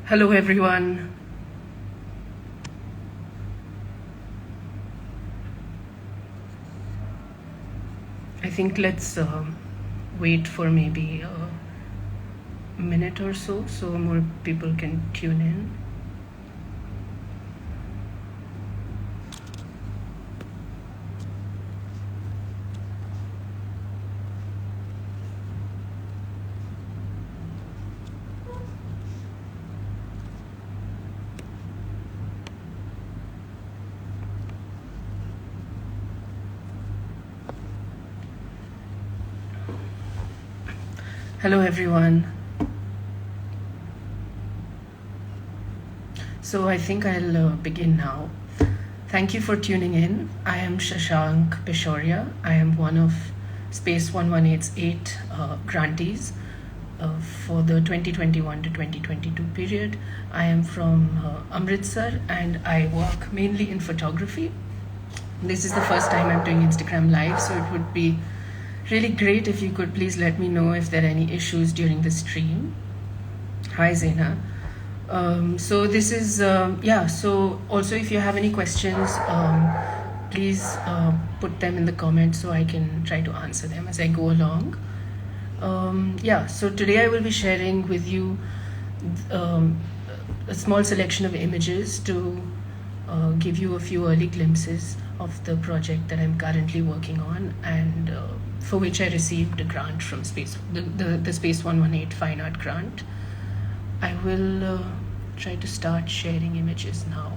Hello everyone. I think let's wait for maybe a minute or so more people can tune in. Hello everyone. So I think I'll begin now. Thank you for tuning in. I am Shashank Peshawaria. I am one of SPACE118's 8 grantees for the 2021 to 2022 period. I am from Amritsar and I work mainly in photography. This is the first time I'm doing Instagram Live, so it would be really great if you could please let me know if there are any issues during the stream. Hi Zena. So this is, so also if you have any questions, please put them in the comments so I can try to answer them as I go along. So today I will be sharing with you a small selection of images to give you a few early glimpses of the project that I'm currently working on and for which I received a grant from Space, the SPACE118 Fine Art Grant. I will try to start sharing images now.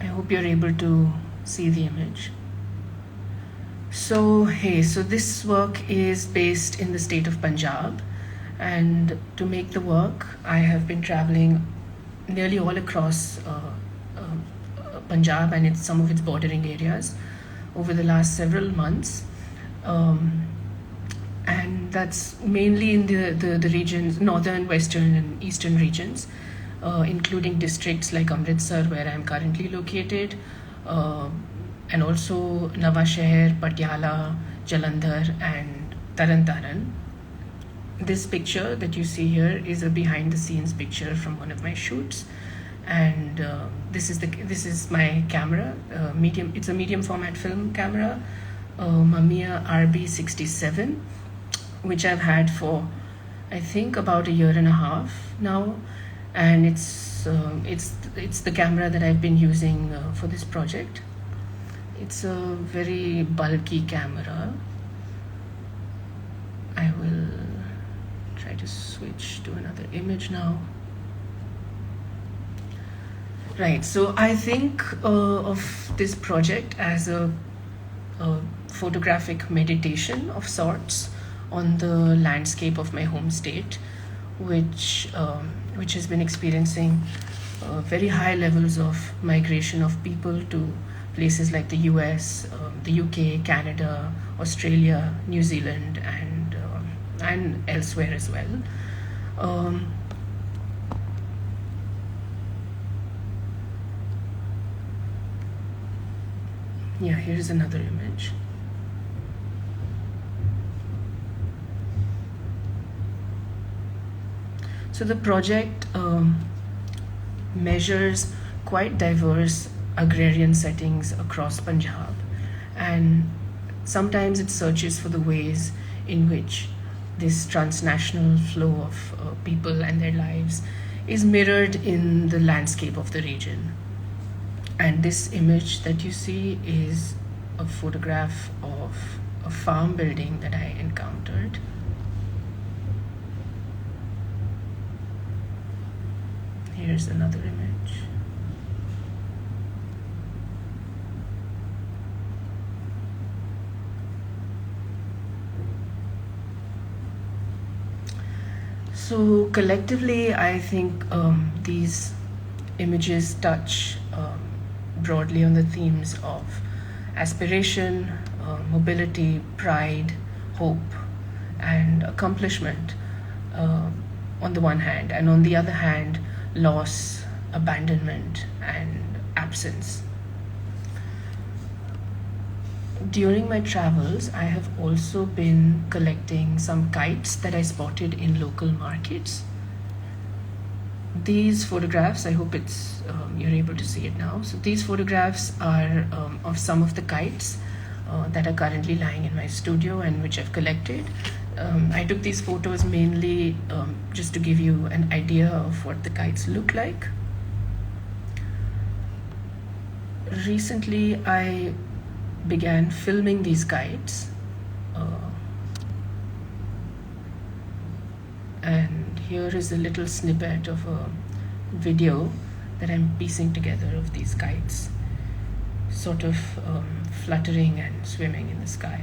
I hope you're able to see the image. So this work is based in the state of Punjab, and to make the work I have been traveling nearly all across Punjab and some of its bordering areas over the last several months, and that's mainly in the regions, northern, western and eastern regions, including districts like Amritsar where I'm currently located, and also Nawashahar, Patiala, Jalandhar and Taran. This picture that you see here is a behind the scenes picture from one of my shoots, and this is my camera, medium. It's a medium format film camera, Mamiya RB67, which I've had for I think about a year and a half now, and it's the camera that I've been using for this project. It's a very bulky camera. I will try to switch to another image now. Right, so I think of this project as a photographic meditation of sorts on the landscape of my home state, which has been experiencing very high levels of migration of people to places like the US, the UK, Canada, Australia, New Zealand, and elsewhere as well. Here's another image. So the project measures quite diverse agrarian settings across Punjab, and sometimes it searches for the ways in which this transnational flow of people and their lives is mirrored in the landscape of the region. And this image that you see is a photograph of a farm building that I encountered. Here's another image. So collectively, I think these images touch broadly on the themes of aspiration, mobility, pride, hope, and accomplishment on the one hand, and on the other hand, loss, abandonment, and absence. During my travels, I have also been collecting some kites that I spotted in local markets. These photographs, I hope you're able to see it now. So these photographs are of some of the kites that are currently lying in my studio and which I've collected. I took these photos mainly just to give you an idea of what the kites look like. Recently, I began filming these kites, and here is a little snippet of a video that I'm piecing together of these kites, sort of fluttering and swimming in the sky.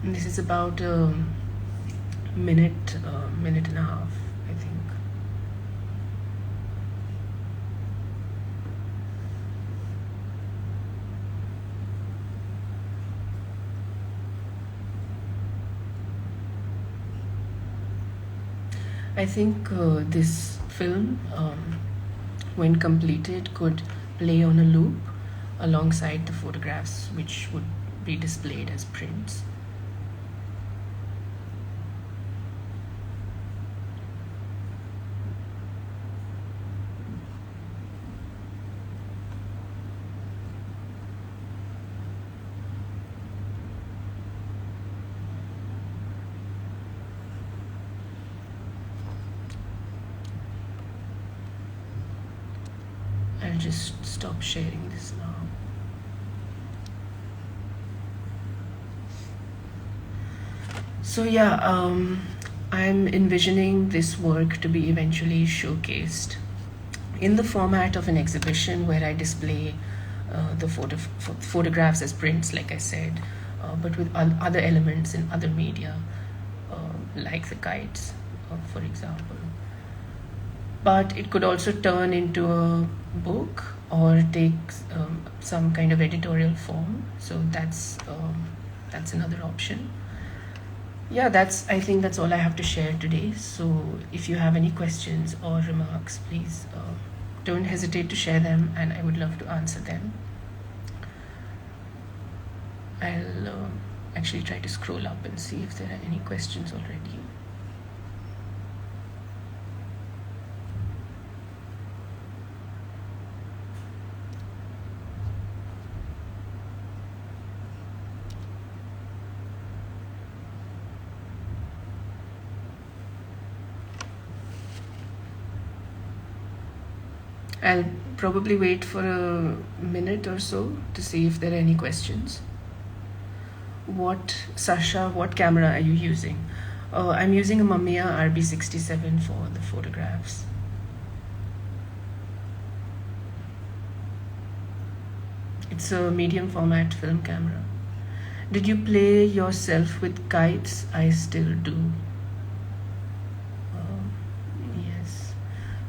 And this is about a minute and a half, I think. I think this film, when completed, could play on a loop alongside the photographs, which would be displayed as prints. I'll just stop sharing this now. So yeah, I'm envisioning this work to be eventually showcased in the format of an exhibition where I display the photographs as prints, like I said, but with other elements in other media, like the kites, for example. But it could also turn into a book or take some kind of editorial form. So that's another option. Yeah, I think that's all I have to share today. So if you have any questions or remarks, please don't hesitate to share them, and I would love to answer them. I'll actually try to scroll up and see if there are any questions already. I'll probably wait for a minute or so to see if there are any questions. Sasha, what camera are you using? I'm using a Mamiya RB67 for the photographs. It's a medium format film camera. Did you play yourself with kites? I still do. Yes.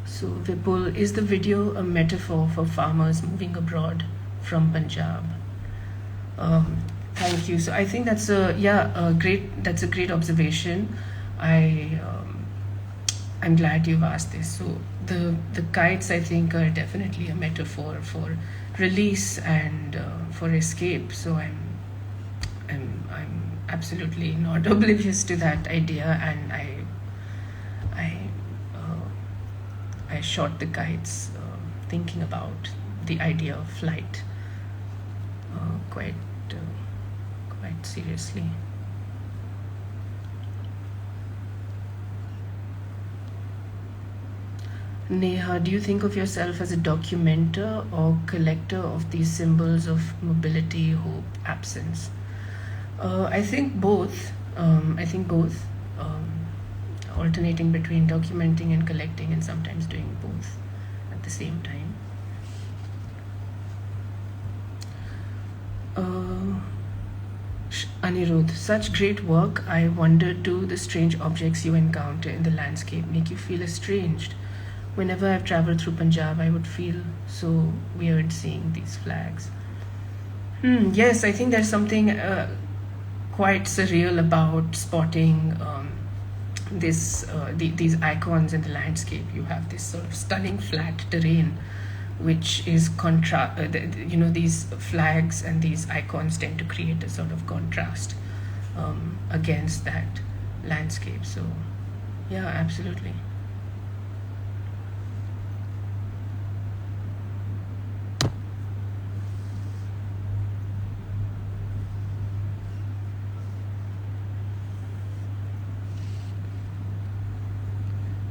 So Vipul, is the video a metaphor for farmers moving abroad from Punjab? Thank you. So I think that's a great observation. I'm glad you've asked this. So the kites, I think, are definitely a metaphor for release and for escape. So I'm absolutely not oblivious to that idea, and I shot the kites thinking about the idea of flight quite seriously. Neha, do you think of yourself as a documenter or collector of these symbols of mobility, hope, absence? I think both. Alternating between documenting and collecting, and sometimes doing both at the same time. Anirudh, such great work. I wonder, do the strange objects you encounter in the landscape make you feel estranged? whenever I've traveled through Punjab, I would feel so weird seeing these flags. Yes, I think there's something quite surreal about spotting these icons in the landscape. You have this sort of stunning flat terrain, which is these flags and these icons tend to create a sort of contrast against that landscape. So, yeah, absolutely.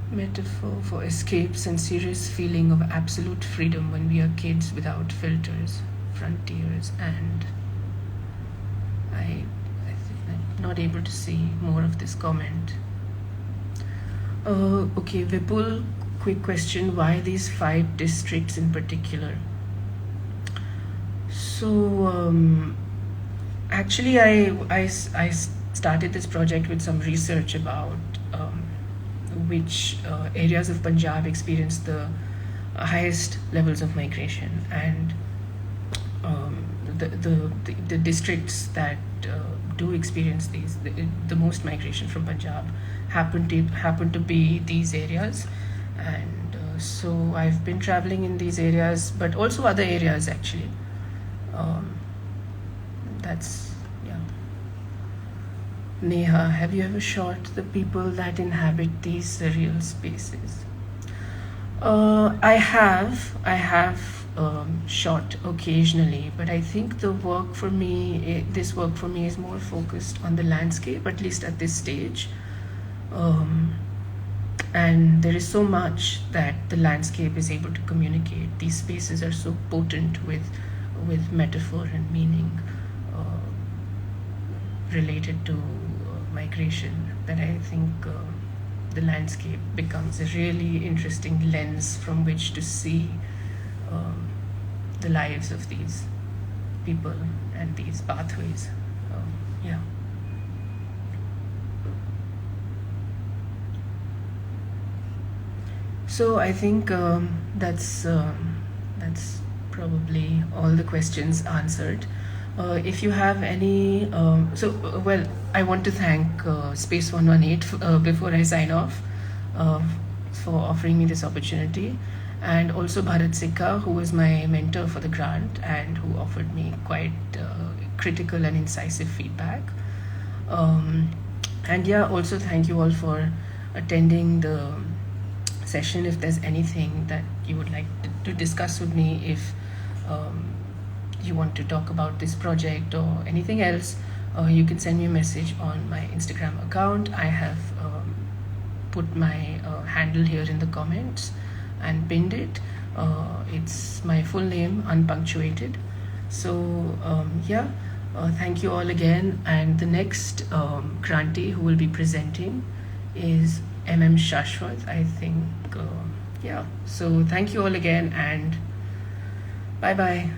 Metaphor for escapes and serious feeling of absolute freedom when we are kids without filters, frontiers, and I think I'm not able to see more of this comment. Okay, Vipul, quick question: why these 5 districts in particular? So actually, I started this project with some research about which areas of Punjab experience the highest levels of migration, and the districts that do experience the most migration from Punjab happen to be these areas, and so I've been traveling in these areas, but also other areas actually. That's yeah. Neha, have you ever shot the people that inhabit these surreal spaces? I have shot occasionally, but I think this work for me is more focused on the landscape, at least at this stage. And there is so much that the landscape is able to communicate. These spaces are so potent with metaphor and meaning related to migration that I think the landscape becomes a really interesting lens from which to see the lives of these people and these pathways. Yeah. So I think that's probably all the questions answered. If you have any, I want to thank SPACE118 before I sign off for offering me this opportunity, and also Bharat Sikka, who was my mentor for the grant and who offered me quite critical and incisive feedback. And yeah, also thank you all for attending the session. If there's anything that you would like to discuss with me, if you want to talk about this project or anything else, you can send me a message on my Instagram account. I have put my handle here in the comments and pinned it. It's my full name, unpunctuated. So thank you all again. And the next grantee who will be presenting is Shashwat, I think. So thank you all again, and bye bye.